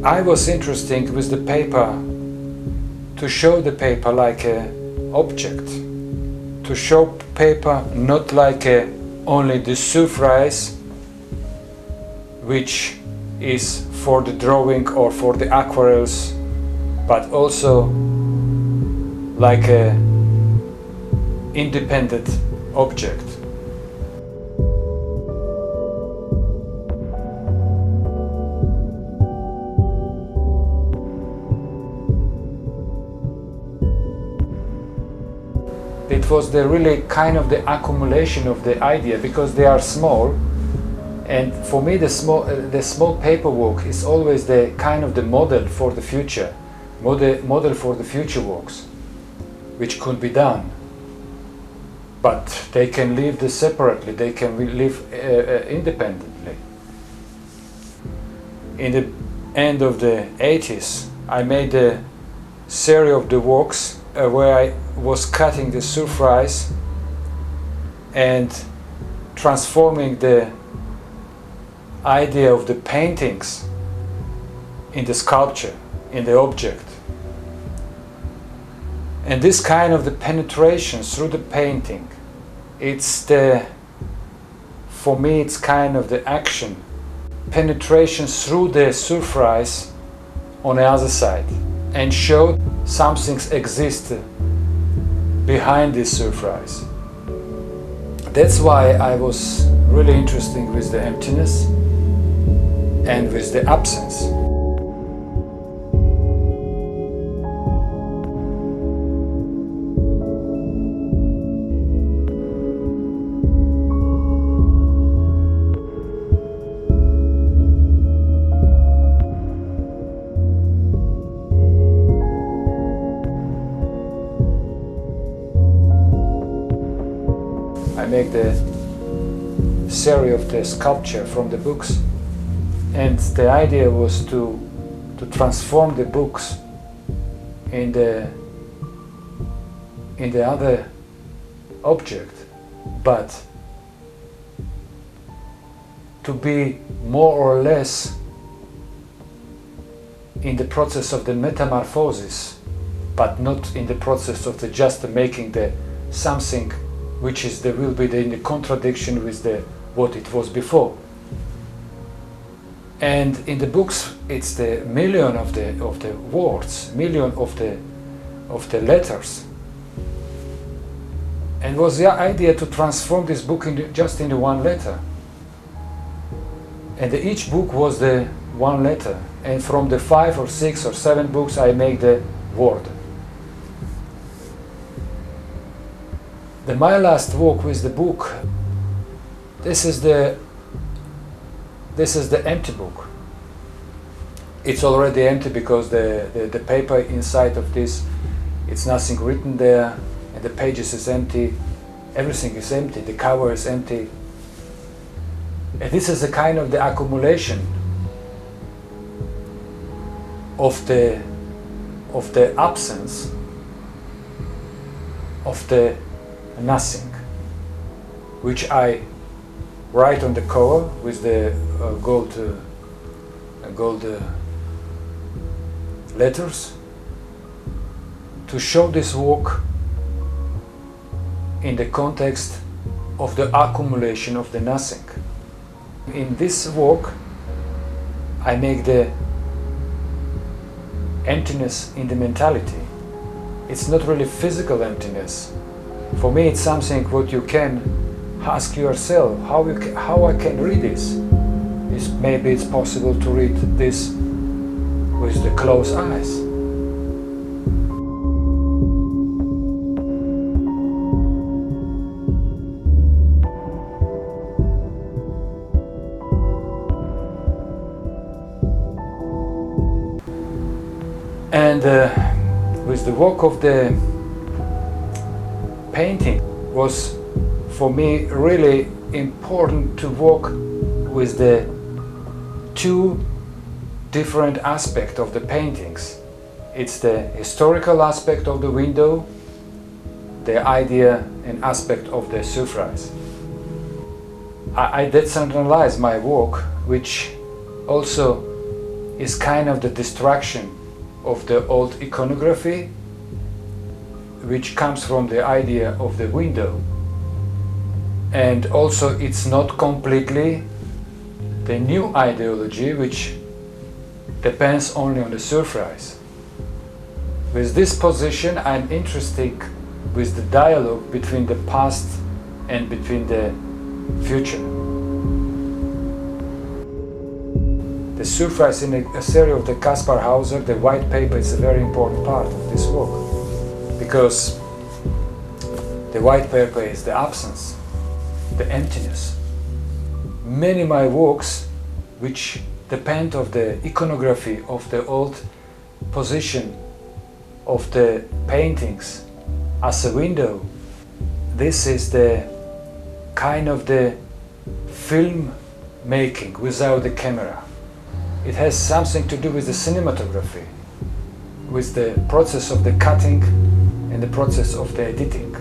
I was interested with the paper to show the paper like an object, to show paper not like only the surface which is for the drawing or for the aquarels, but also like an independent object. It was the really kind of the accumulation of the idea, because they are small, and for me the small paperwork is always the kind of the model for the future, model for the future works, which could be done, but they can live separately, they can live independently. In the end of the 80s, I made a series of the works where I was cutting the surface and transforming the idea of the paintings in the sculpture, in the object. And this kind of the penetration through the painting, for me it's kind of the action, penetration through the surface on the other side, and show something exists behind this surface. That's why I was really interested with the emptiness and with the absence. I make the series of the sculpture from the books, and the idea was to transform the books in the other object, but to be more or less in the process of the metamorphosis, but not in the process of just making the something which is will be in the contradiction with what it was before. And in the books, it's the million of the words, million of the letters. And was the idea to transform this book just into one letter. And each book was the one letter. And from the 5 or 6 or 7 books, I make the word. My last work with the book, this is the empty book. It's already empty because the paper inside of this, it's nothing written there, and the pages is empty, everything is empty, the cover is empty. And this is a kind of the accumulation of the absence of the nothing, which I write on the cover with the gold letters to show this work in the context of the accumulation of the nothing. In this work, I make the emptiness in the mentality. It's not really physical emptiness. For me, it's something what you can ask yourself, how I can read this. Maybe it's possible to read this with the closed eyes. And with the work of the painting was for me really important to work with the two different aspects of the paintings. It's the historical aspect of the window, the idea and aspect of the surface. I decentralized my work, which also is kind of the destruction of the old iconography, which comes from the idea of the window. And also it's not completely the new ideology, which depends only on the surprise. With this position, I'm interested with the dialogue between the past and between the future. The surprise in a series of the Kaspar Hauser, the white paper, is a very important part of this work, because the white paper is the absence, the emptiness. Many of my works, which depend on the iconography of the old position of the paintings as a window, this is the kind of the film making without the camera. It has something to do with the cinematography, with the process of the cutting and the process of the editing.